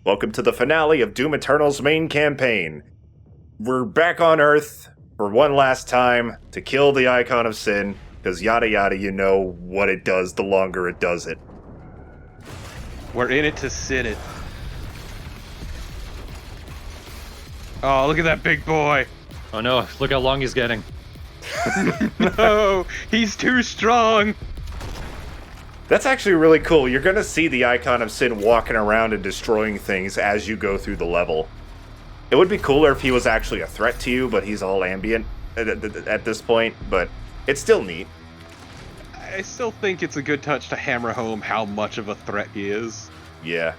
Welcome to the finale of Doom Eternal's main campaign. We're back on Earth for one last time to kill the Icon of Sin, because yada yada, you know what it does the longer it does it. We're in it to sin it. Oh, look at that big boy. Oh no, look how long he's getting. No, he's too strong. That's actually really cool. You're gonna see the Icon of Sin walking around and destroying things as you go through the level. It would be cooler if he was actually a threat to you, but he's all ambient at this point, but it's still neat. I still think it's a good touch to hammer home how much of a threat he is. Yeah.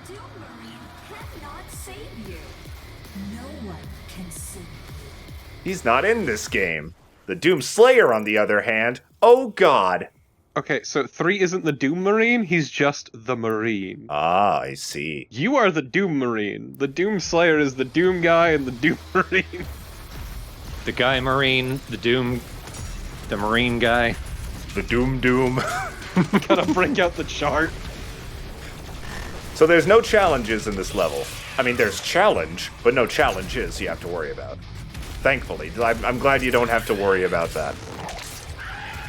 The Doom Marine cannot save you. No one can save you. He's not in this game. The Doom Slayer, on the other hand, oh god. Okay, so 3 isn't the Doom Marine, he's just the Marine. Ah, I see. You are the Doom Marine. The Doom Slayer is the Doom guy and the Doom Marine. The guy Marine, the Marine guy. The Doom. Gotta break out the chart. So there's no challenges in this level. I mean, there's challenge, but no challenges you have to worry about. Thankfully. I'm glad you don't have to worry about that.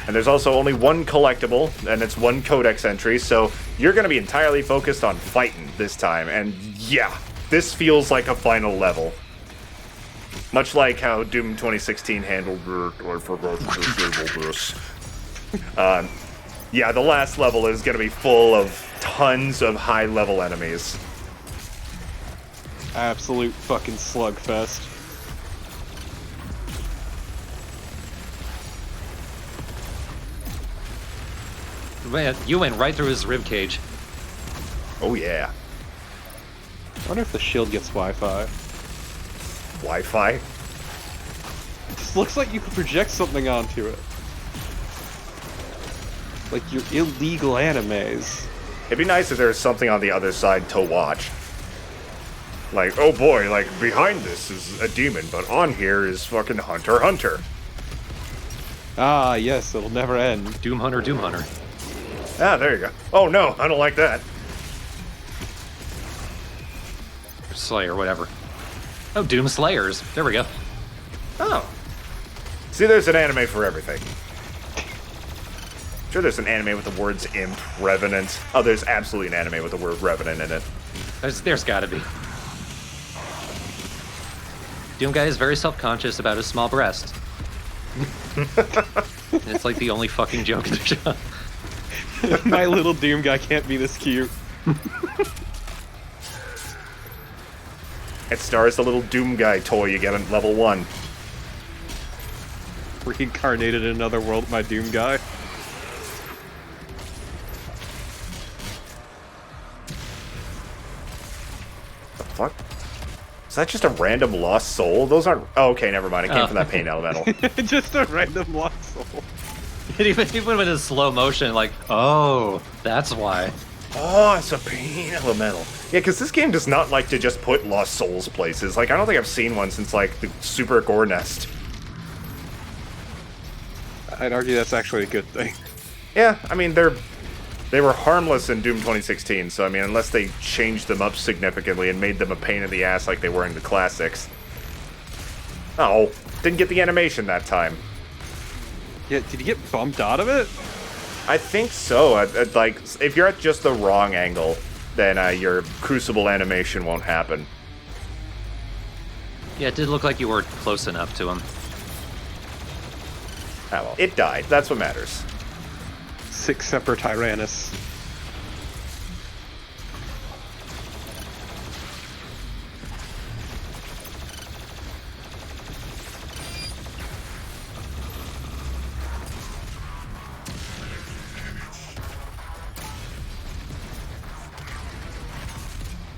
And there's also only one collectible, and it's one codex entry, so you're going to be entirely focused on fighting this time. And yeah, this feels like a final level. Much like how Doom 2016 handled it, or forgot to disable this. Yeah, the last level is going to be full of tons of high-level enemies. Absolute fucking slugfest. Man, you went right through his ribcage. Oh yeah. I wonder if the shield gets Wi-Fi. Wi-Fi? This looks like you could project something onto it. Like your illegal animes. It'd be nice if there was something on the other side to watch. Like, oh boy, like, behind this is a demon, but on here is fucking Hunter x Hunter. Ah, yes, it'll never end. Doom Hunter. Ah, there you go. Oh no, I don't like that. Slayer, whatever. Oh, Doom Slayers. There we go. Oh. See, there's an anime for everything. Sure, there's an anime with the words imp, revenant. Oh, there's absolutely an anime with the word revenant in it. There's gotta be. Doom guy is very self-conscious about his small breast. It's like the only fucking joke in the show. My little Doom guy can't be this cute. It stars the little Doom Guy toy you get on level 1. Reincarnated in another world, my Doom guy. The fuck? Is that just a random lost soul? Those aren't... Oh, okay, never mind. It came from that pain elemental. Just a random lost soul. Even with his slow motion, like, oh, that's why. Oh, it's a pain elemental. Yeah, because this game does not like to just put lost souls places. Like, I don't think I've seen one since, like, the Super Gore Nest. I'd argue that's actually a good thing. Yeah, I mean, they were harmless in Doom 2016, so, I mean, unless they changed them up significantly and made them a pain in the ass like they were in the classics. Oh, didn't get the animation that time. Yeah, did you get bumped out of it? I think so. Like, if you're at just the wrong angle, then your Crucible animation won't happen. Yeah, it did look like you were close enough to him. Ah, well, it died. That's what matters. 6 Semper Tyrannus.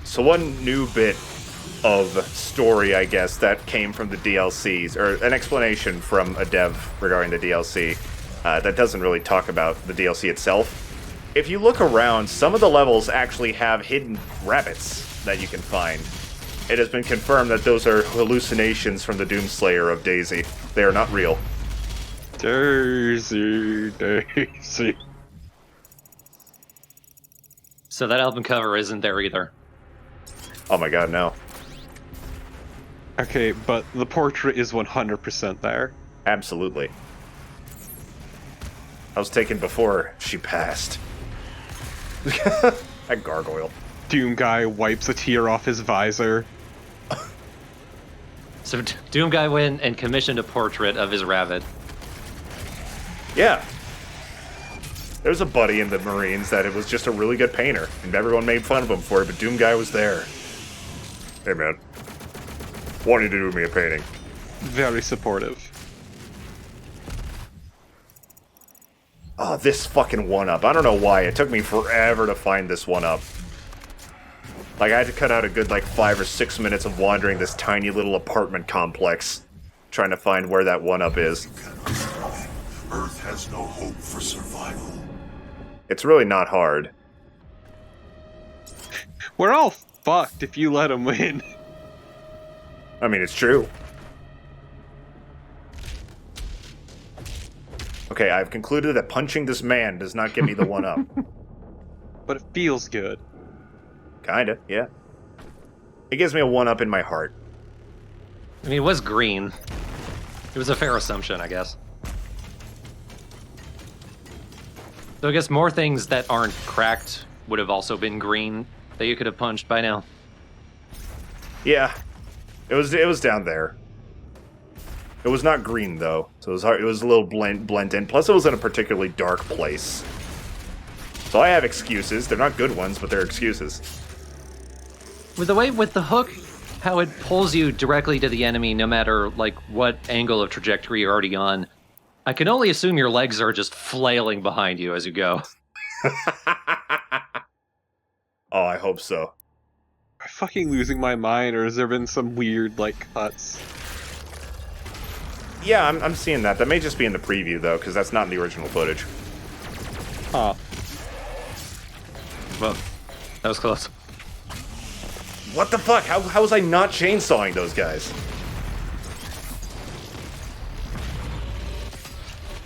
So one new bit of story, I guess, that came from the DLCs, or an explanation from a dev regarding the DLC, that doesn't really talk about the DLC itself. If you look around, some of the levels actually have hidden rabbits that you can find. It has been confirmed that those are hallucinations from the Doomslayer of Daisy. They are not real. Daisy. So that album cover isn't there either. Oh my god, no. Okay, but the portrait is 100% there. Absolutely. I was taken before she passed. That gargoyle. Doom Guy wipes a tear off his visor. So Doom Guy went and commissioned a portrait of his rabbit. Yeah. There was a buddy in the Marines that it was just a really good painter, and everyone made fun of him for it, but Doom Guy was there. Hey man, why don't you do me a painting? Very supportive. Oh, this fucking one-up. I don't know why. It took me forever to find this one-up. Like, I had to cut out a good, 5 or 6 minutes of wandering this tiny little apartment complex, trying to find where that one-up is. Earth has no hope for survival. It's really not hard. We're all fucked if you let him win. I mean, it's true. Okay, I've concluded that punching this man does not get me the one-up. But it feels good. Kinda, yeah. It gives me a one-up in my heart. I mean, it was green. It was a fair assumption, I guess. So I guess more things that aren't cracked would have also been green that you could have punched by now. Yeah. It was down there. It was not green, though, so it was hard, it was a little blend in. Plus, it was in a particularly dark place. So I have excuses. They're not good ones, but they're excuses. With the way with the hook, how it pulls you directly to the enemy no matter, what angle of trajectory you're already on, I can only assume your legs are just flailing behind you as you go. Oh, I hope so. Am I fucking losing my mind, or has there been some weird, cuts? Yeah, I'm seeing that. That may just be in the preview, though, because that's not in the original footage. Huh. Well, that was close. What the fuck? How was I not chainsawing those guys?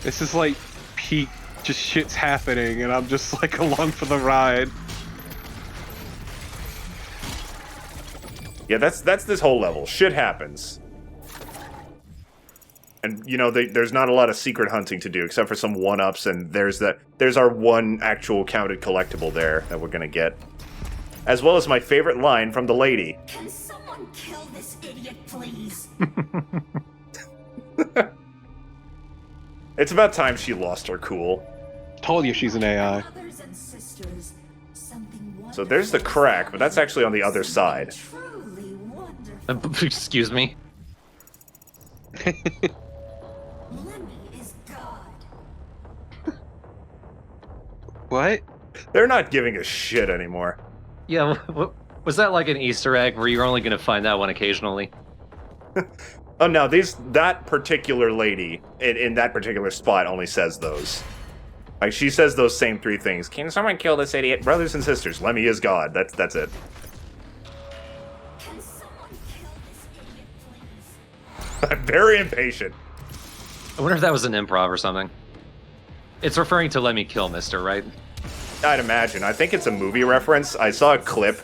This is peak, just shit's happening, and I'm just along for the ride. Yeah, that's this whole level. Shit happens. And, there's not a lot of secret hunting to do, except for some one-ups, and there's our one actual counted collectible there that we're gonna get. As well as my favorite line from the lady. Can someone kill this idiot, please? It's about time she lost her cool. Told you she's an AI. Brothers and sisters, something So there's the crack, but that's actually on the other side. truly wonderful. Excuse me. Lemmy is God. What? They're not giving a shit anymore. Yeah, was that like an Easter egg where you're only going to find that one occasionally? Oh no, that particular lady in that particular spot only says those. Like, she says those same three things. Can someone kill this idiot? Brothers and sisters, Lemmy is God. That's it. Can someone kill this idiot, please? I'm very impatient. I wonder if that was an improv or something. It's referring to Let Me Kill Mister, right? I'd imagine. I think it's a movie reference. I saw a clip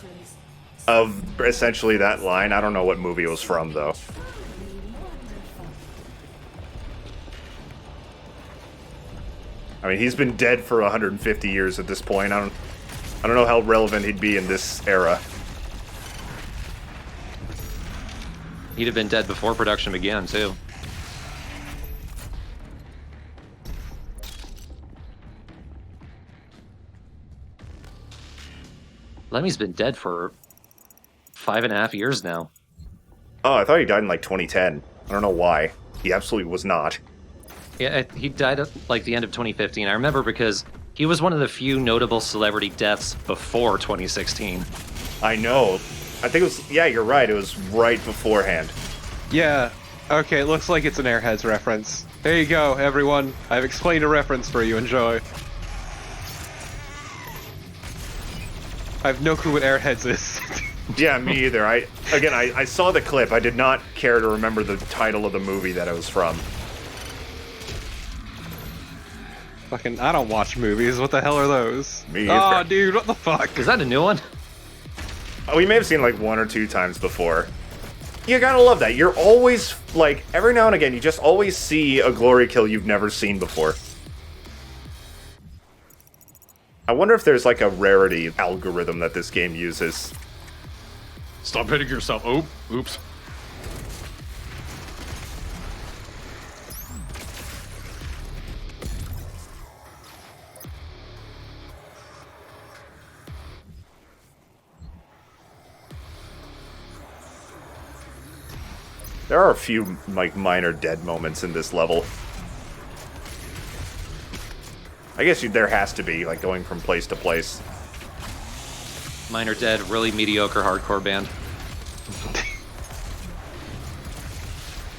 of essentially that line. I don't know what movie it was from, though. I mean, he's been dead for 150 years at this point. I don't know how relevant he'd be in this era. He'd have been dead before production began, too. Lemmy's been dead for 5.5 years now. Oh, I thought he died in like 2010. I don't know why. He absolutely was not. Yeah, he died at the end of 2015. I remember because he was one of the few notable celebrity deaths before 2016. I know. I think it was... Yeah, you're right. It was right beforehand. Yeah. Okay, it looks like it's an Airheads reference. There you go, everyone. I've explained a reference for you. Enjoy. I have no clue what Airheads is. Yeah, me either. I saw the clip. I did not care to remember the title of the movie that it was from. Fucking, I don't watch movies. What the hell are those? Me Oh, either. dude, what the fuck? Is that a new one? Oh, we may have seen like 1 or 2 times before. You gotta love that. You're always, like, every now and again, you just always see a glory kill you've never seen before. I wonder if there's like a rarity algorithm that this game uses. Stop hitting yourself. Oh, oops. There are a few, like, minor dead moments in this level. I guess there has to be, like, going from place to place. Minor Dead, really mediocre hardcore band.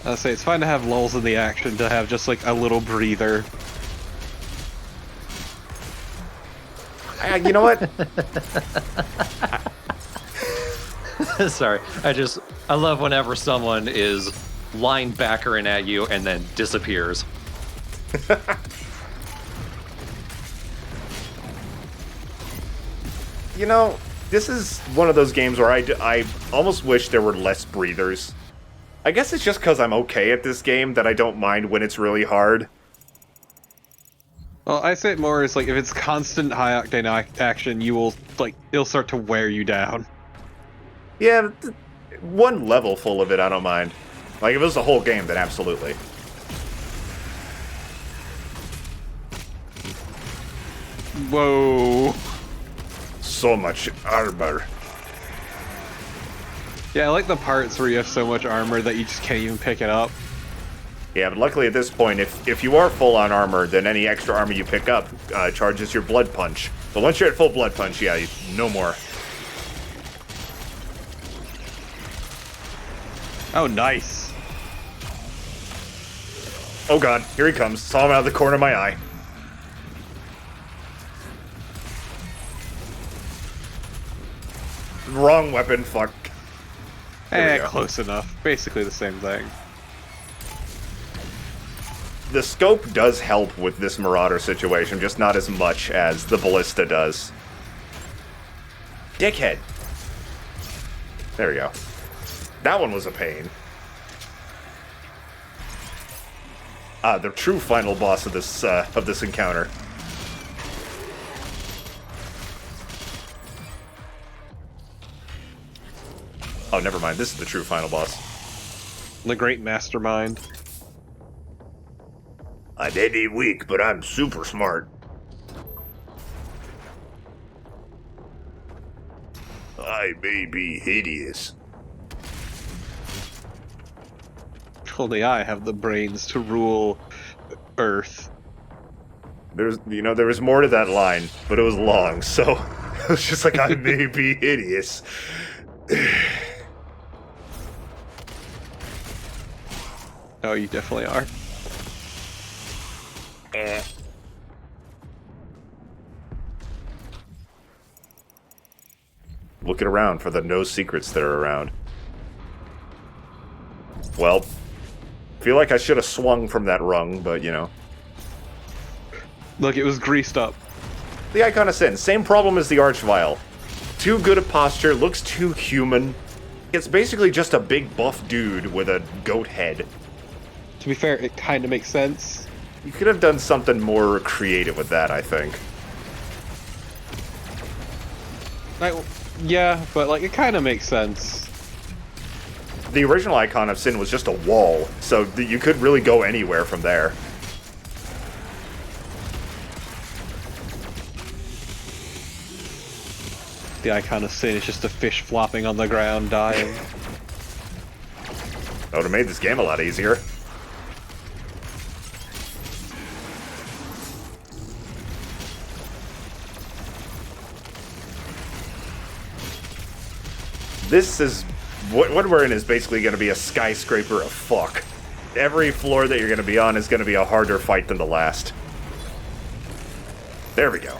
I'll say it's fine to have lulls in the action, to have just like a little breather. You know what? Sorry, I love whenever someone is linebackering at you and then disappears. You know, this is one of those games where I almost wish there were less breathers. I guess it's just because I'm okay at this game that I don't mind when it's really hard. Well, I say it more as like if it's constant high octane action, you will like it'll start to wear you down. Yeah, one level full of it, I don't mind. Like, if it was the whole game, then absolutely. Whoa. So much armor. Yeah, I like the parts where you have so much armor that you just can't even pick it up. Yeah, but luckily at this point, if you are full on armor, then any extra armor you pick up charges your blood punch. But once you're at full blood punch, yeah, no more. Oh, nice. Oh god, here he comes. Saw him out of the corner of my eye. Wrong weapon, fuck. There we go. Close enough. Basically the same thing. The scope does help with this Marauder situation, just not as much as the Ballista does. Dickhead. There we go. That one was a pain. The true final boss of this encounter. Oh, never mind. This is the true final boss. The great mastermind. I may be weak, but I'm super smart. I may be hideous. Only I have the brains to rule Earth. There was more to that line, but it was long, so it was just like, I may be hideous. Oh, you definitely are. Looking around for the no secrets that are around. Well, feel like I should have swung from that rung, but you know. Look, it was greased up. The Icon of Sin, same problem as the Archvile. Too good at posture, looks too human. It's basically just a big buff dude with a goat head. To be fair, it kind of makes sense. You could have done something more creative with that, I think. Yeah, but like it kind of makes sense. The original Icon of Sin was just a wall, so you could really go anywhere from there. The Icon of Sin is just a fish flopping on the ground, dying. That would have made this game a lot easier. This is... what we're in is basically going to be a skyscraper of fuck. Every floor that you're going to be on is going to be a harder fight than the last. There we go.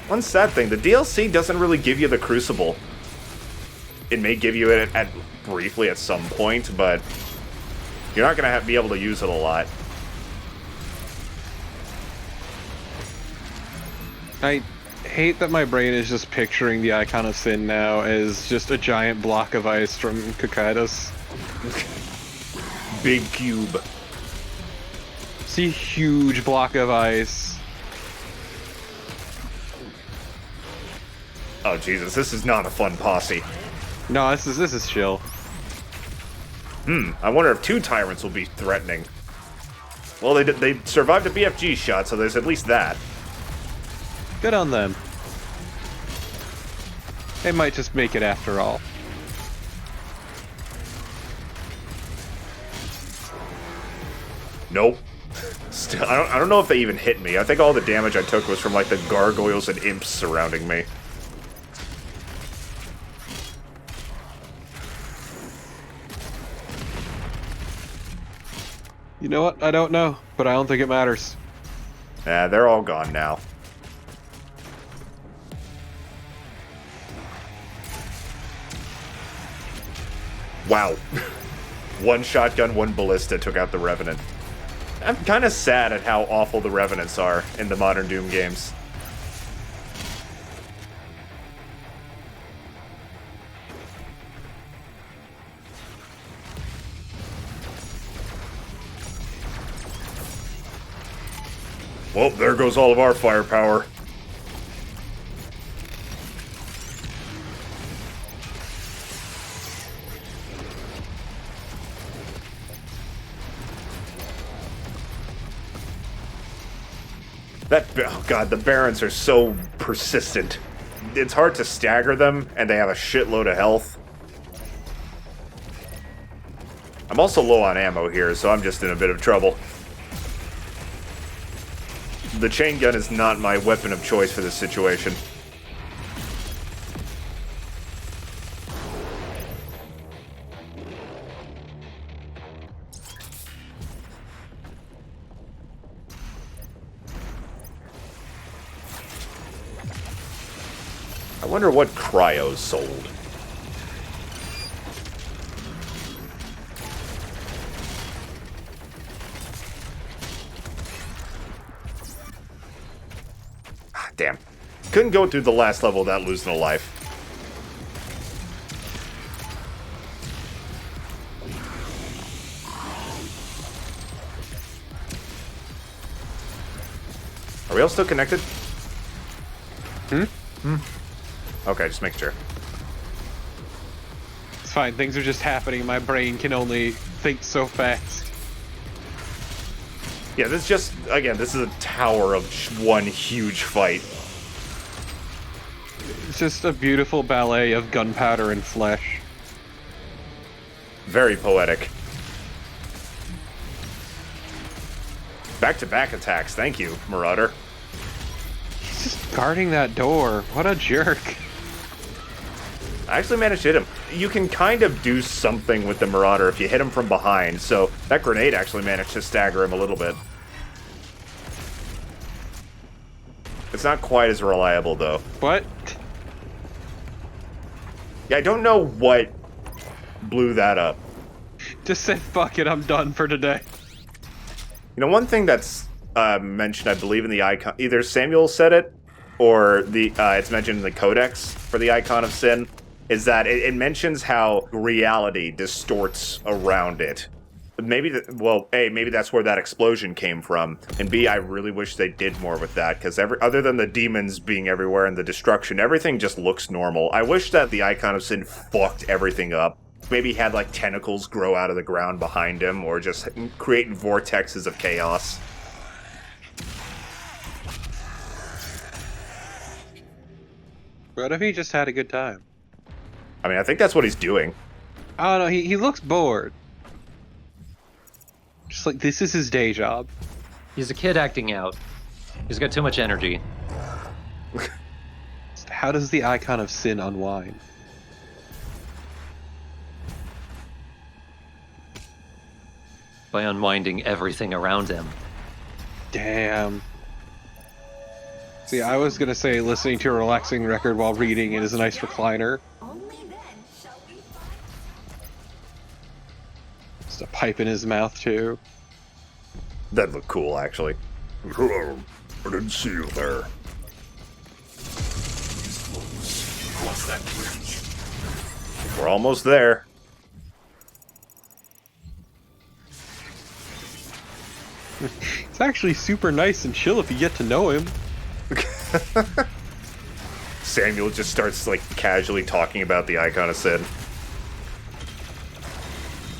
One sad thing, the DLC doesn't really give you the Crucible. It may give you it briefly at some point, but You're not going to be able to use it a lot. I hate that my brain is just picturing the Icon of Sin now as just a giant block of ice from Kakados. Big cube. See, huge block of ice. Oh, Jesus, this is not a fun posse. No, this is chill. I wonder if 2 tyrants will be threatening. Well, they survived a BFG shot, so there's at least that. Good on them. They might just make it after all. Nope. Still, I don't know if they even hit me. I think all the damage I took was from, like, the gargoyles and imps surrounding me. You know what? I don't know, but I don't think it matters. They're all gone now. Wow. One shotgun, one ballista took out the Revenant. I'm kind of sad at how awful the Revenants are in the modern Doom games. Well, there goes all of our firepower. Oh god, the Barons are so persistent. It's hard to stagger them, and they have a shitload of health. I'm also low on ammo here, so I'm just in a bit of trouble. The chain gun is not my weapon of choice for this situation. I wonder what Cryos sold. Damn. Couldn't go through the last level without losing a life. Are we all still connected? Okay, just make sure. It's fine, things are just happening. My brain can only think so fast. Yeah, this is just, again, this is a tower of one huge fight. It's just a beautiful ballet of gunpowder and flesh. Very poetic. Back-to-back attacks, thank you, Marauder. He's just guarding that door. What a jerk. I actually managed to hit him. You can kind of do something with the Marauder if you hit him from behind, so that grenade actually managed to stagger him a little bit. It's not quite as reliable, though. What? Yeah, I don't know what blew that up. Just say, fuck it, I'm done for today. You know, one thing that's mentioned, I believe, in the icon, either Samuel said it, or it's mentioned in the Codex for the Icon of Sin, is that it mentions how reality distorts around it. Maybe, A, maybe that's where that explosion came from, and B, I really wish they did more with that, because other than the demons being everywhere and the destruction, everything just looks normal. I wish that the Icon of Sin fucked everything up. Maybe had, like, tentacles grow out of the ground behind him, or just create vortexes of chaos. What if he just had a good time? I mean, I think that's what he's doing. I don't know, he looks bored. Just like, this is his day job. He's a kid acting out. He's got too much energy. How does the Icon of Sin unwind? By unwinding everything around him. Damn. See, I was gonna say listening to a relaxing record while reading it is a nice recliner. Only then shall we find. Just a pipe in his mouth too. That'd look cool, actually. Hello. I didn't see you there. Cross that bridge. We're almost there. It's actually super nice and chill if you get to know him. Samuel just starts, like, casually talking about the Icon of Sin.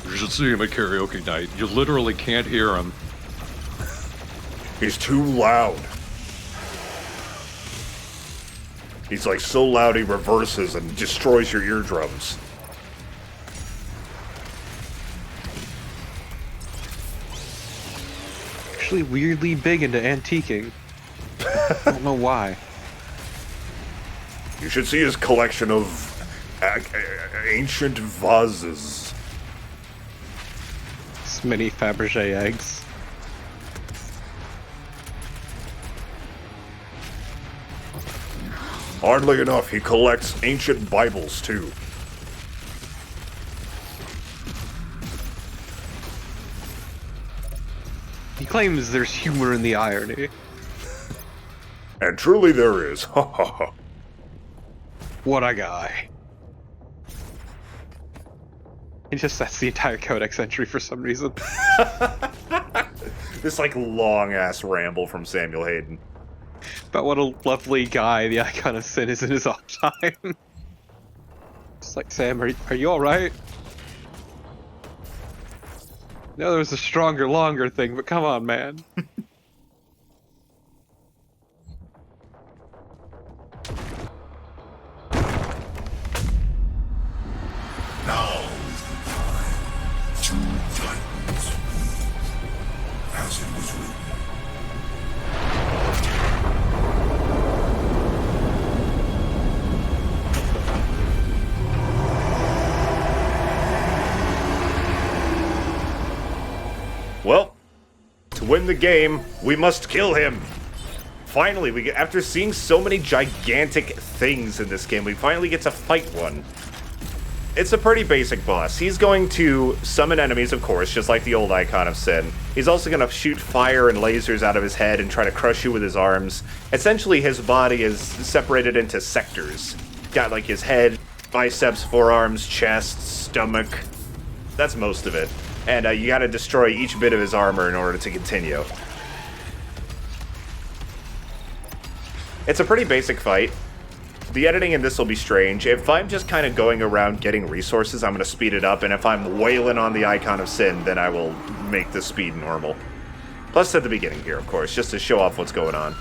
You should see him at karaoke night. You literally can't hear him. He's too loud. He's, like, so loud he reverses and destroys your eardrums. Actually weirdly big into antiquing. I don't know why. You should see his collection of ancient vases. It's many Fabergé eggs. Oddly enough, he collects ancient Bibles, too. He claims there's humor in the irony. And truly there is. Ha ha ha. What a guy. He just sets the entire codex entry for some reason. This, like, long-ass ramble from Samuel Hayden. But what a lovely guy the Icon of Sin is in his off time. It's like, Sam, are you alright? No, there was a stronger, longer thing, but come on, man. Now is the time. Two titans. As it was written. Well, to win the game, we must kill him. Finally, after seeing so many gigantic things in this game, we finally get to fight one. It's a pretty basic boss. He's going to summon enemies, of course, just like the old Icon of Sin. He's also going to shoot fire and lasers out of his head and try to crush you with his arms. Essentially, his body is separated into sectors. Got, like, his head, biceps, forearms, chest, stomach. That's most of it. And you gotta destroy each bit of his armor in order to continue. It's a pretty basic fight. The editing in this will be strange. If I'm just kind of going around getting resources, I'm gonna speed it up, and if I'm wailing on the Icon of Sin, then I will make the speed normal. Plus at the beginning here, of course, just to show off what's going on.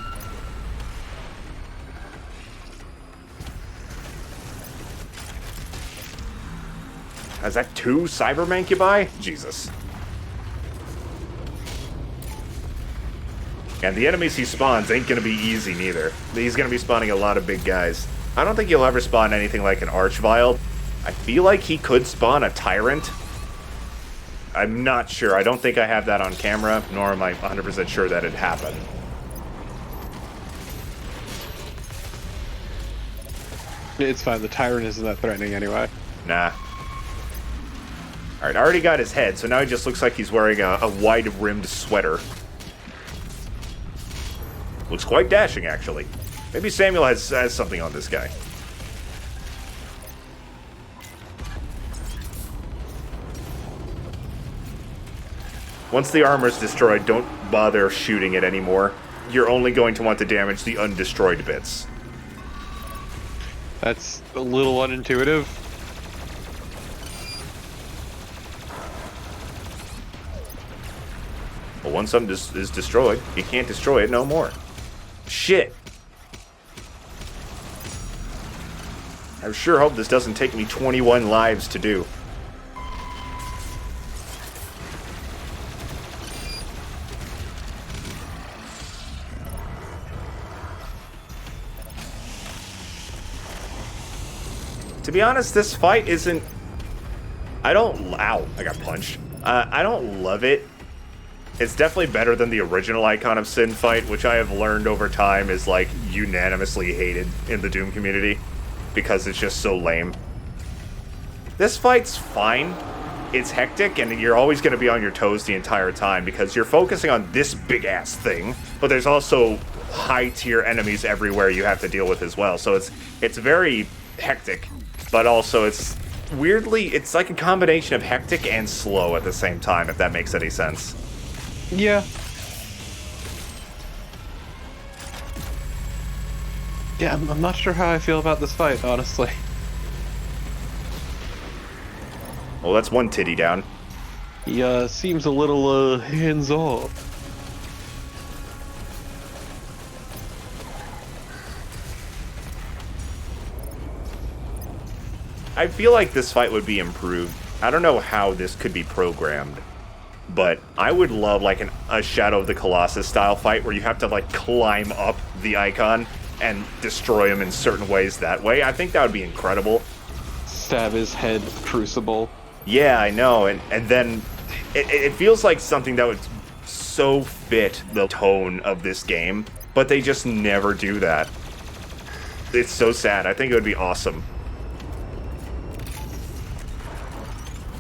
Is that 2 Cybermancubi? Jesus. And the enemies he spawns ain't gonna be easy neither. He's gonna be spawning a lot of big guys. I don't think he'll ever spawn anything like an Archvile. I feel like he could spawn a Tyrant. I'm not sure. I don't think I have that on camera, nor am I 100% sure that it happened. It's fine, the Tyrant isn't that threatening anyway. Nah. Alright, I already got his head, so now he just looks like he's wearing a wide-rimmed sweater. Looks quite dashing, actually. Maybe Samuel has something on this guy. Once the armor's destroyed, don't bother shooting it anymore. You're only going to want to damage the undestroyed bits. That's a little unintuitive. But once something is destroyed, you can't destroy it no more. Shit. I sure hope this doesn't take me 21 lives to do. To be honest, this fight isn't... Ow, I got punched. I don't love it. It's definitely better than the original Icon of Sin fight, which I have learned over time is, like, unanimously hated in the Doom community, because it's just so lame. This fight's fine. it's hectic, and you're always going to be on your toes the entire time because you're focusing on this big-ass thing, but there's also high-tier enemies everywhere you have to deal with as well. So it's very hectic, but also it's weirdly, it's like a combination of hectic and slow at the same time, if that makes any sense. Yeah. Yeah, I'm not sure how I feel about this fight, honestly. Well, that's one titty down. He seems a little hands-off. I feel like this fight would be improved. I don't know how this could be programmed, but I would love like a Shadow of the Colossus style fight where you have to like climb up the icon and destroy him in certain ways that way. I think that would be incredible. Stab his head with Crucible. Yeah, I know, and then it feels like something that would so fit the tone of this game, but they just never do that. It's so sad. I think it would be awesome.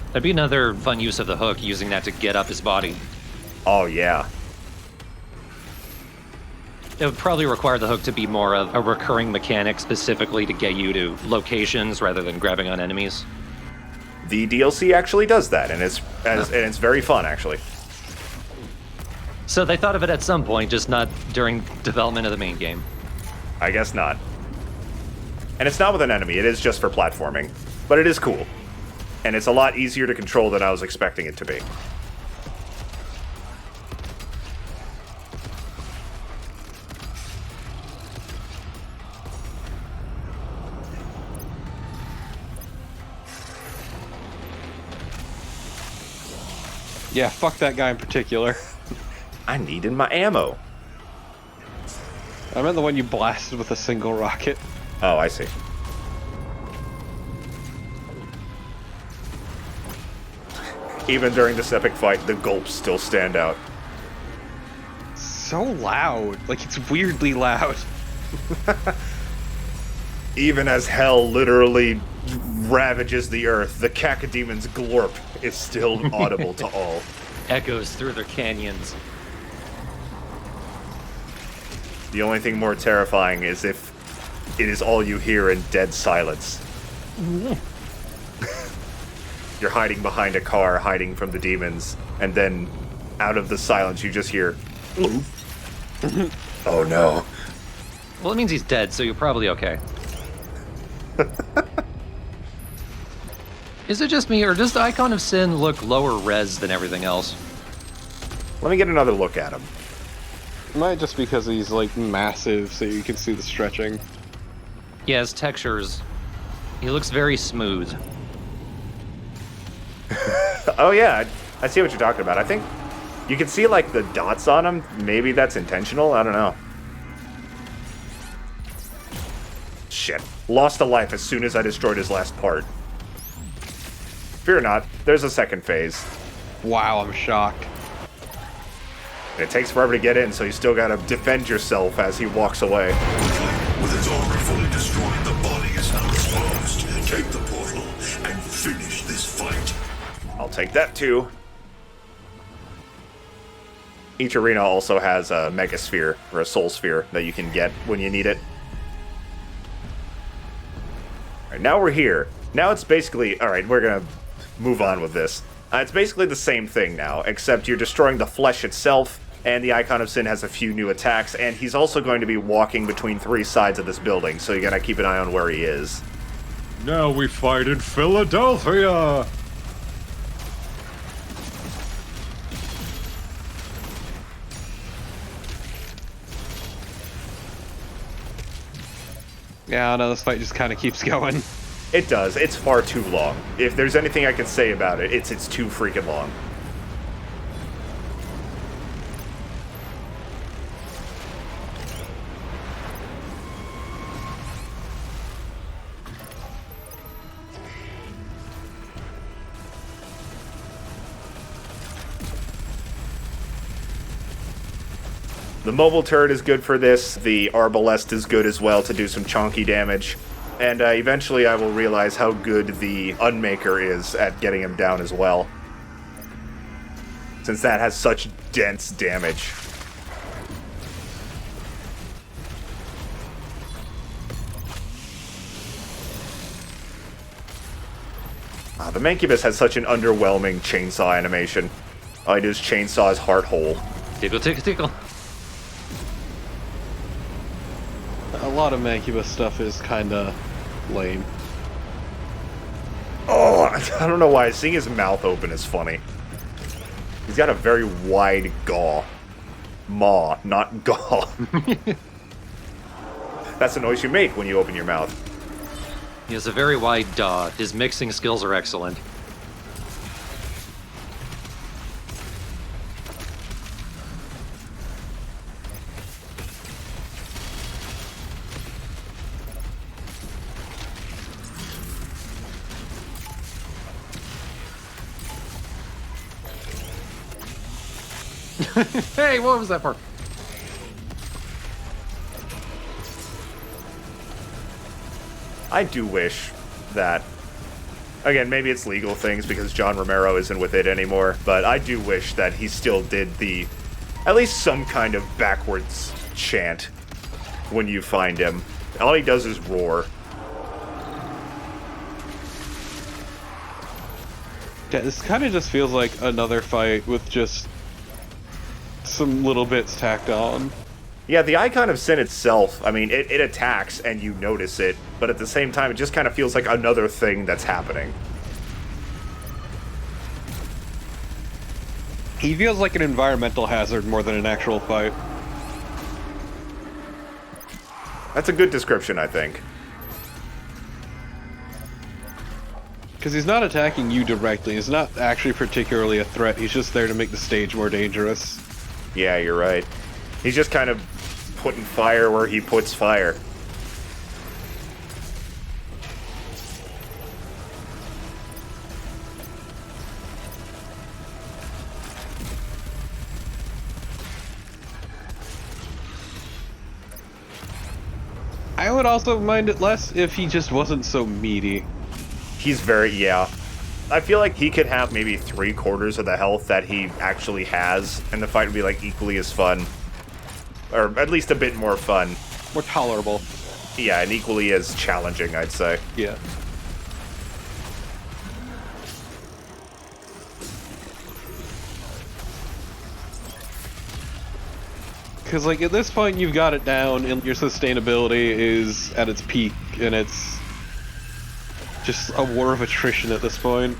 That'd be another fun use of the hook, using that to get up his body. Oh, yeah. It would probably require the hook to be more of a recurring mechanic specifically to get you to locations rather than grabbing on enemies. The DLC actually does that, and it's very fun, actually. So they thought of it at some point, just not during development of the main game. I guess not. And it's not with an enemy, it is just for platforming. But it is cool. And it's a lot easier to control than I was expecting it to be. Yeah, fuck that guy in particular. I needed my ammo. I meant the one you blasted with a single rocket. Oh, I see. Even during this epic fight, the gulps still stand out. So loud. Like, it's weirdly loud. Even as hell literally ravages the earth, the Cacademon's glorp is still audible to all. Echoes through their canyons. The only thing more terrifying is if it is all you hear in dead silence. You're hiding behind a car, hiding from the demons, and then out of the silence you just hear, oh no. Well, it means he's dead, so you're probably okay. Is it just me, or does the Icon of Sin look lower res than everything else? Let me get another look at him. Might just because he's, like, massive, so you can see the stretching. Yeah, his textures. He looks very smooth. Oh yeah, I see what you're talking about. I think you can see like the dots on him. Maybe that's intentional. I don't know. Shit. Lost a life as soon as I destroyed his last part. Fear not, there's a second phase. Wow, I'm shocked. It takes forever to get in, so you still gotta defend yourself as he walks away. With its armor fully destroyed, the body is now exposed. Take the portal and finish this fight. I'll take that too. Each arena also has a Mega Sphere, or a Soul Sphere, that you can get when you need it. Alright, now we're here. Now it's basically... Alright, we're gonna move on with this. It's basically the same thing now, except you're destroying the flesh itself, and the Icon of Sin has a few new attacks, and he's also going to be walking between 3 sides of this building, so you gotta keep an eye on where he is. Now we fight in Philadelphia! Yeah, I don't know, this fight just kind of keeps going. It does. It's far too long. If there's anything I can say about it, it's too freaking long. The mobile turret is good for this. The arbalest is good as well to do some chonky damage. And eventually I will realize how good the Unmaker is at getting him down as well. Since that has such dense damage. The Mancubus has such an underwhelming chainsaw animation. All I do is chainsaw his heart hole. Tickle, tickle, tickle. A lot of Mancubus stuff is kinda lame. Oh, I don't know why. Seeing his mouth open is funny. He's got a very wide gaw. Maw, not gaw. That's the noise you make when you open your mouth. He has a very wide daw. His mixing skills are excellent. Hey, what was that for? I do wish that, again, maybe it's legal things because John Romero isn't with it anymore, but I do wish that he still did at least some kind of backwards chant when you find him. All he does is roar. Yeah, this kind of just feels like another fight with just some little bits tacked on. Yeah, the Icon of Sin itself, I mean, it attacks and you notice it, but at the same time, it just kind of feels like another thing that's happening. He feels like an environmental hazard more than an actual fight. That's a good description, I think. Because he's not attacking you directly, he's not actually particularly a threat, he's just there to make the stage more dangerous. Yeah, you're right. He's just kind of putting fire where he puts fire. I would also mind it less if he just wasn't so meaty. He's very, yeah. I feel like he could have maybe 3/4 of the health that he actually has, and the fight would be like equally as fun. Or at least a bit more fun. More tolerable. Yeah, and equally as challenging, I'd say. Yeah. Because, like, at this point you've got it down, and your sustainability is at its peak, and it's just a war of attrition at this point.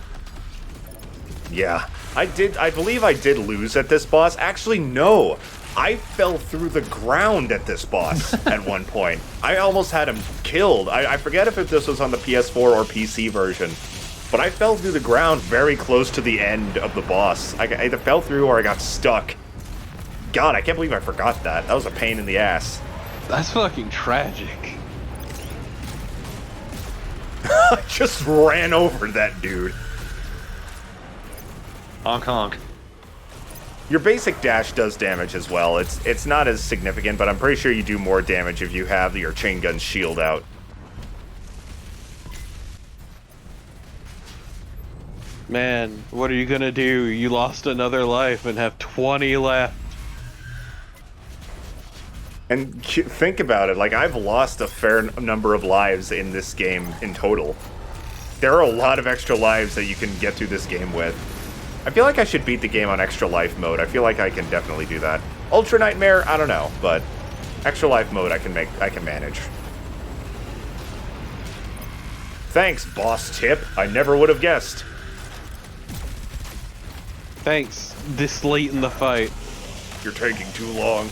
Yeah. I believe I did lose at this boss. Actually, no. I fell through the ground at this boss at one point. I almost had him killed. I forget if this was on the PS4 or PC version, but I fell through the ground very close to the end of the boss. I either fell through or I got stuck. God, I can't believe I forgot that. That was a pain in the ass. That's fucking tragic. I just ran over that dude. Honk honk. Your basic dash does damage as well. It's not as significant, but I'm pretty sure you do more damage if you have your chain gun shield out. Man, what are you gonna do? You lost another life and have 20 left. And think about it, like, I've lost a fair number of lives in this game in total. There are a lot of extra lives that you can get through this game with. I feel like I should beat the game on extra life mode. I feel like I can definitely do that. Ultra Nightmare, I don't know, but extra life mode I can manage. Thanks, boss tip. I never would have guessed. Thanks, this late in the fight. You're taking too long.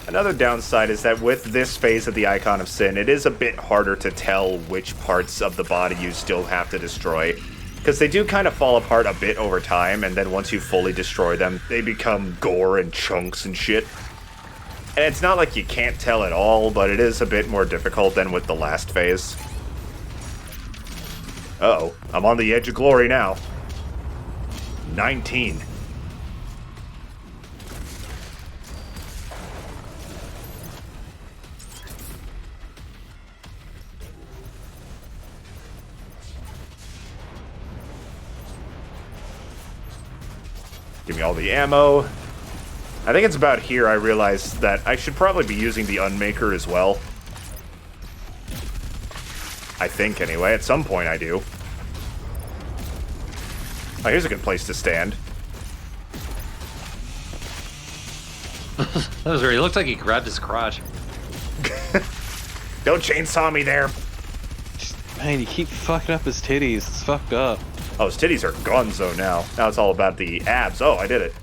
Another downside is that with this phase of the Icon of Sin, it is a bit harder to tell which parts of the body you still have to destroy. Because they do kind of fall apart a bit over time, and then once you fully destroy them, they become gore and chunks and shit. And it's not like you can't tell at all, but it is a bit more difficult than with the last phase. Uh-oh, I'm on the edge of glory now. 19. Give me all the ammo. I think it's about here I realized that I should probably be using the Unmaker as well. I think, anyway. At some point I do. Oh, here's a good place to stand. That was weird. It looked like he grabbed his crotch. Don't chainsaw me there. Man, you keep fucking up his titties. It's fucked up. Oh, his titties are gonzo now. Now it's all about the abs. Oh, I did it.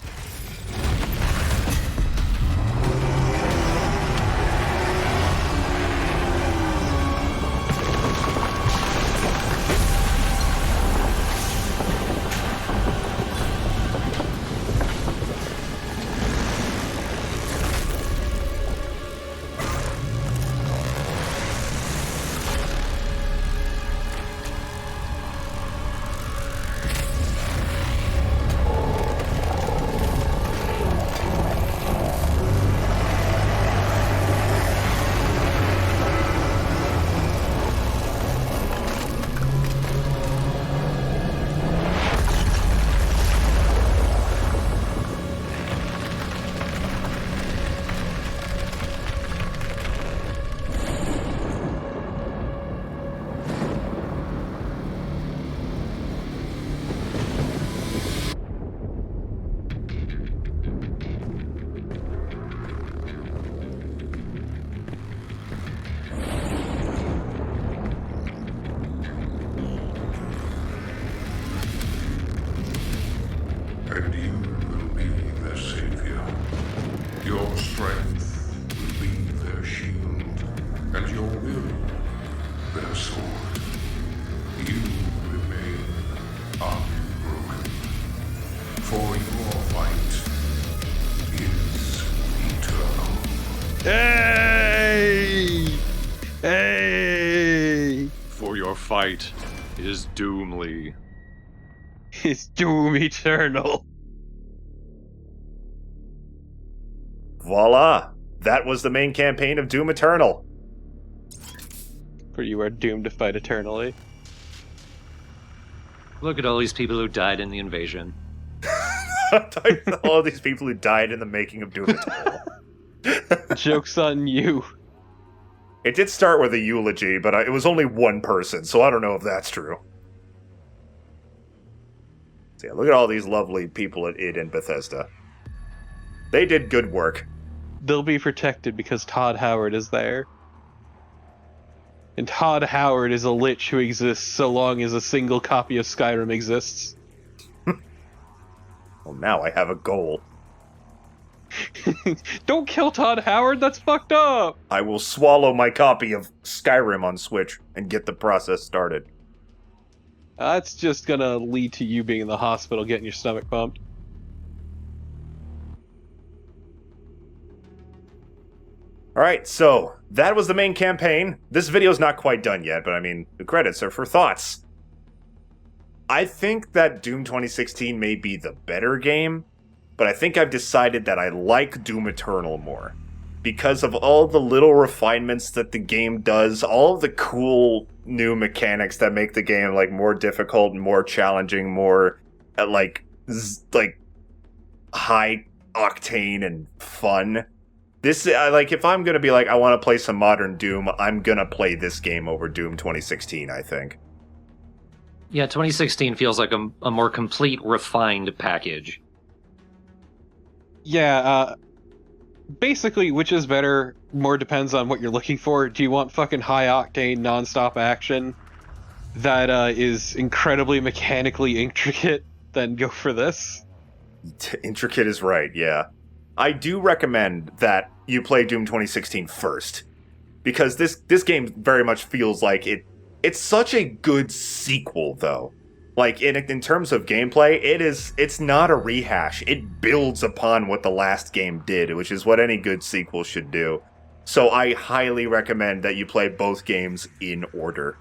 And you will be their savior. Your strength will be their shield, and your will their sword. You remain unbroken, for your fight is eternal. Hey! Hey! For your fight is doomly. It's doom eternal. Voila! That was the main campaign of Doom Eternal. For you are doomed to fight eternally. Look at all these people who died in the invasion. All these people who died in the making of Doom Eternal. Joke's on you. It did start with a eulogy, but it was only one person, so I don't know if that's true. So yeah, look at all these lovely people at id and Bethesda. They did good work. They'll be protected because Todd Howard is there. And Todd Howard is a lich who exists so long as a single copy of Skyrim exists. Well, now I have a goal. Don't kill Todd Howard, that's fucked up! I will swallow my copy of Skyrim on Switch and get the process started. That's just gonna lead to you being in the hospital getting your stomach pumped. Alright, so that was the main campaign. This video's not quite done yet, but I mean, the credits are for thoughts. I think that Doom 2016 may be the better game, but I think I've decided that I like Doom Eternal more. Because of all the little refinements that the game does, all of the cool new mechanics that make the game like more difficult and more challenging, more like high octane and fun. This like if I'm gonna be like I want to play some modern Doom, I'm gonna play this game over Doom 2016. I think. Yeah, 2016 feels like a more complete, refined package. Yeah, basically, which is better, more depends on what you're looking for. Do you want fucking high-octane, non-stop action that is incredibly mechanically intricate? Then go for this. Intricate is right, yeah. I do recommend that you play Doom 2016 first. Because this game very much feels like it's such a good sequel, though. Like, in terms of gameplay, it's not a rehash. It builds upon what the last game did, which is what any good sequel should do. So I highly recommend that you play both games in order.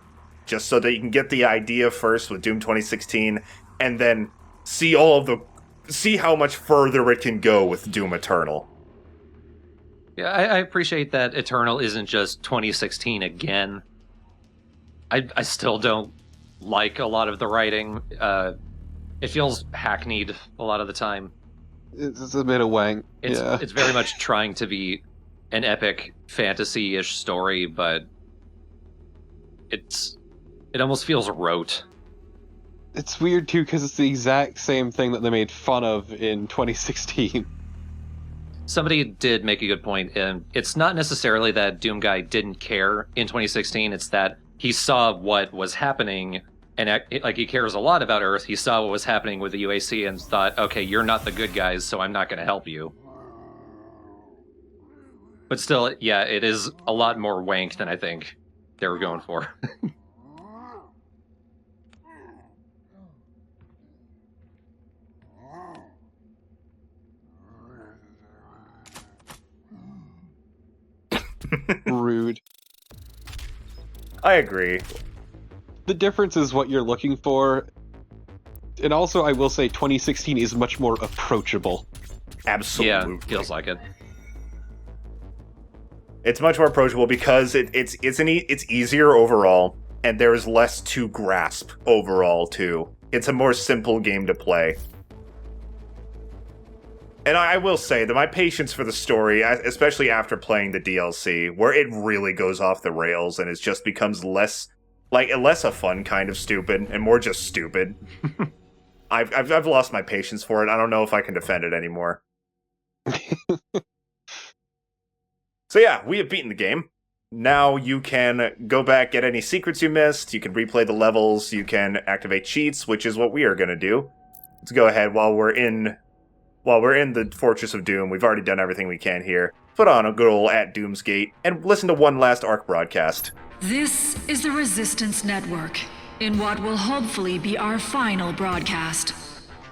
Just so that you can get the idea first with Doom 2016, and then see how much further it can go with Doom Eternal. Yeah, I appreciate that Eternal isn't just 2016 again. I still don't like a lot of the writing. It feels hackneyed a lot of the time. It's a bit of wank. It's very much trying to be an epic fantasy-ish story, but it almost feels rote. It's weird too because it's the exact same thing that they made fun of in 2016. Somebody did make a good point, and it's not necessarily that Doom Guy didn't care in 2016, it's that he saw what was happening, and like he cares a lot about Earth. He saw what was happening with the UAC and thought, okay, you're not the good guys, so I'm not going to help you. But still, yeah, it is a lot more wank than I think they were going for. Rude. I agree. The difference is what you're looking for. And also, I will say 2016 is much more approachable. Absolutely. Yeah, feels like it. It's much more approachable because it's easier overall, and there is less to grasp overall, too. It's a more simple game to play. And I will say that my patience for the story, especially after playing the DLC, where it really goes off the rails and it just becomes less a fun kind of stupid and more just stupid. I've lost my patience for it. I don't know if I can defend it anymore. So yeah, we have beaten the game. Now you can go back, get any secrets you missed, you can replay the levels, you can activate cheats, which is what we are going to do. Let's go ahead while we're in the Fortress of Doom. We've already done everything we can here. Put on a good old @Doomsgate and listen to one last ARC broadcast. This is the Resistance Network, in what will hopefully be our final broadcast.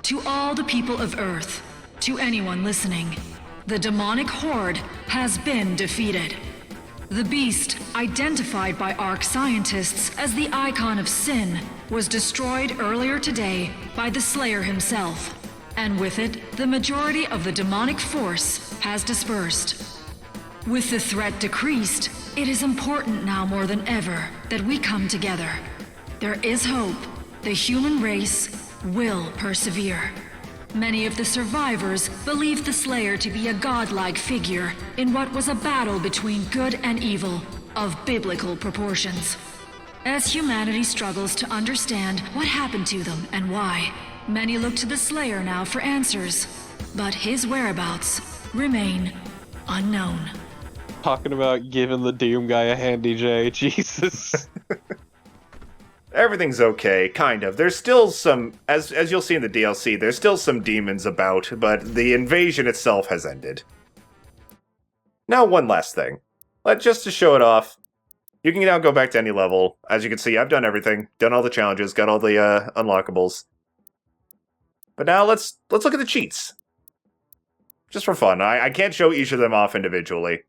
To all the people of Earth, to anyone listening, the demonic horde has been defeated. The beast, identified by ARC scientists as the icon of sin, was destroyed earlier today by the Slayer himself. And with it, the majority of the demonic force has dispersed. With the threat decreased, it is important now more than ever that we come together. There is hope. The human race will persevere. Many of the survivors believe the Slayer to be a godlike figure in what was a battle between good and evil of biblical proportions. As humanity struggles to understand what happened to them and why, many look to the Slayer now for answers, but his whereabouts remain unknown. Talking about giving the Doom guy a handy J, Jesus. Everything's okay, kind of. There's still some, as you'll see in the DLC, there's still some demons about, but the invasion itself has ended. Now one last thing. Just to show it off, you can now go back to any level. As you can see, I've done everything, done all the challenges, got all the unlockables. But now let's look at the cheats. Just for fun. I can't show each of them off individually.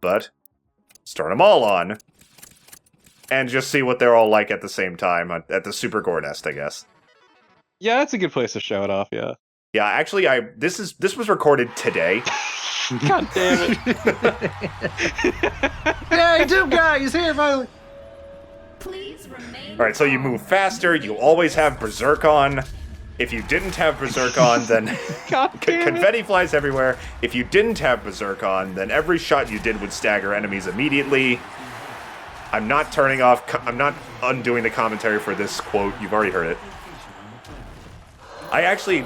But let's turn them all on. And just see what they're all like at the same time at the Super Gore Nest, I guess. Yeah, that's a good place to show it off, yeah. Yeah, actually, this was recorded today. God damn it. Hey, Doom Guy, he's here finally! Please remain. Alright, so you move faster, you always have Berserk on. If you didn't have Berserk on, then God damn it. confetti flies everywhere. If you didn't have Berserk on, then every shot you did would stagger enemies immediately. I'm not I'm not undoing the commentary for this quote. You've already heard it.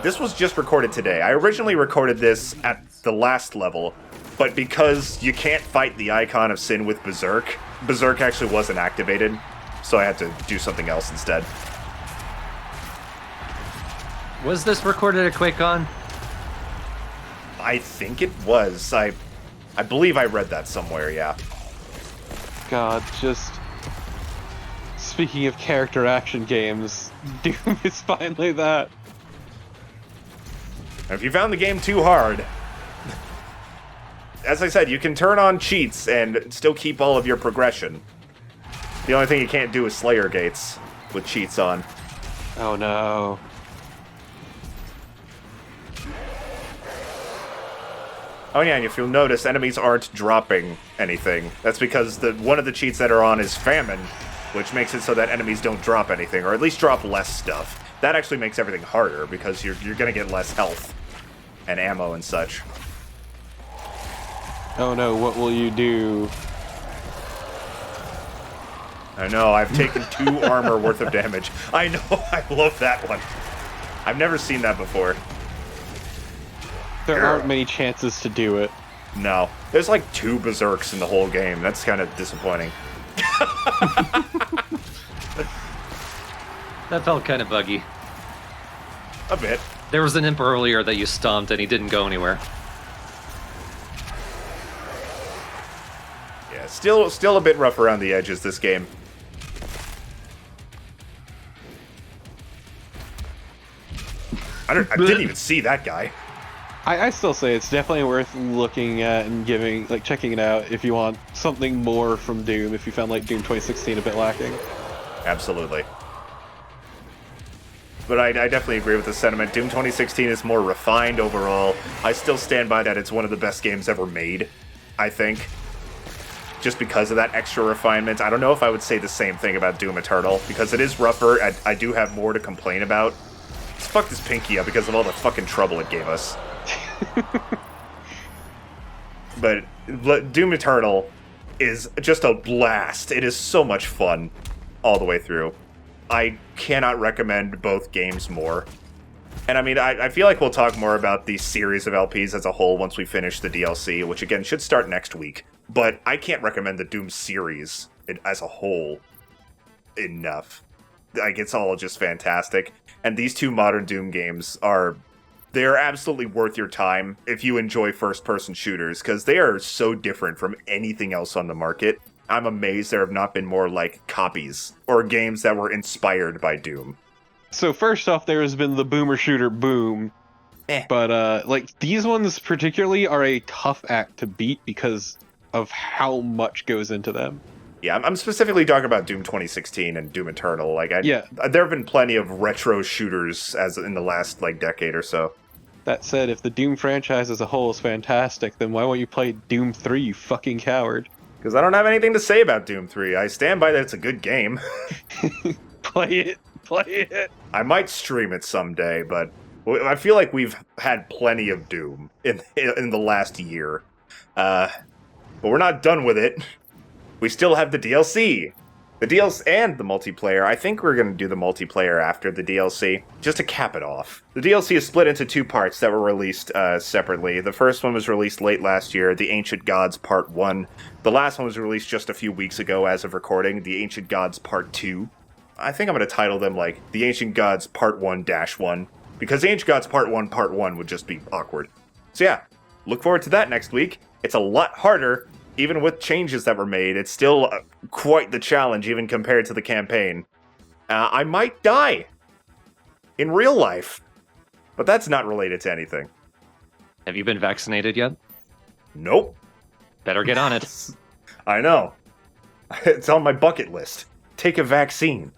This was just recorded today. I originally recorded this at the last level, but because you can't fight the Icon of Sin with Berserk, Berserk actually wasn't activated, so I had to do something else instead. Was this recorded at QuakeCon? I think it was. I believe I read that somewhere, yeah. God, just speaking of character action games, Doom is finally that. If you found the game too hard, as I said, you can turn on cheats and still keep all of your progression. The only thing you can't do is Slayer gates with cheats on. Oh no. Oh yeah, and if you'll notice, enemies aren't dropping anything. That's because one of the cheats that are on is Famine, which makes it so that enemies don't drop anything, or at least drop less stuff. That actually makes everything harder, because you're gonna get less health and ammo and such. Oh no, what will you do? I know, I've taken 2 armor worth of damage. I know, I love that one. I've never seen that before. There aren't many chances to do it. No. There's like 2 berserks in the whole game. That's kind of disappointing. That felt kind of buggy. A bit. There was an imp earlier that you stomped and he didn't go anywhere. Yeah, still a bit rough around the edges, this game. I didn't even see that guy. I still say it's definitely worth looking at and checking it out if you want something more from Doom, if you found like Doom 2016 a bit lacking. Absolutely. But I definitely agree with the sentiment. Doom 2016 is more refined overall. I still stand by that it's one of the best games ever made, I think. Just because of that extra refinement. I don't know if I would say the same thing about Doom Eternal, because it is rougher. I do have more to complain about. Let's fuck this pinky up because of all the fucking trouble it gave us. But Doom Eternal is just a blast. It is so much fun all the way through. I cannot recommend both games more. And I mean, I feel like we'll talk more about the series of LPs as a whole once we finish the DLC, which again should start next week. But I can't recommend the Doom series as a whole enough. Like, it's all just fantastic. And these 2 modern Doom games they're absolutely worth your time if you enjoy first-person shooters, because they are so different from anything else on the market. I'm amazed there have not been more, like, copies or games that were inspired by Doom. So first off, there has been the boomer shooter Boom. But, like, these ones particularly are a tough act to beat because of how much goes into them. Yeah, I'm specifically talking about Doom 2016 and Doom Eternal. Like, Yeah. There have been plenty of retro shooters as in the last, like, decade or so. That said, if the Doom franchise as a whole is fantastic, then why won't you play Doom 3, you fucking coward? Because I don't have anything to say about Doom 3. I stand by that it's a good game. Play it. I might stream it someday, but I feel like we've had plenty of Doom in the last year. But we're not done with it. We still have the DLC. The DLC and the multiplayer. I think we're going to do the multiplayer after the DLC, just to cap it off. The DLC is split into 2 parts that were released separately. The first one was released late last year, The Ancient Gods Part 1. The last one was released just a few weeks ago as of recording, The Ancient Gods Part 2. I think I'm going to title them, like, The Ancient Gods Part 1-1, because The Ancient Gods Part 1 would just be awkward. So yeah, look forward to that next week. It's a lot harder. Even with changes that were made, it's still quite the challenge, even compared to the campaign. I might die in real life, but that's not related to anything. Have you been vaccinated yet? Nope. Better get on it. I know. It's on my bucket list. Take a vaccine.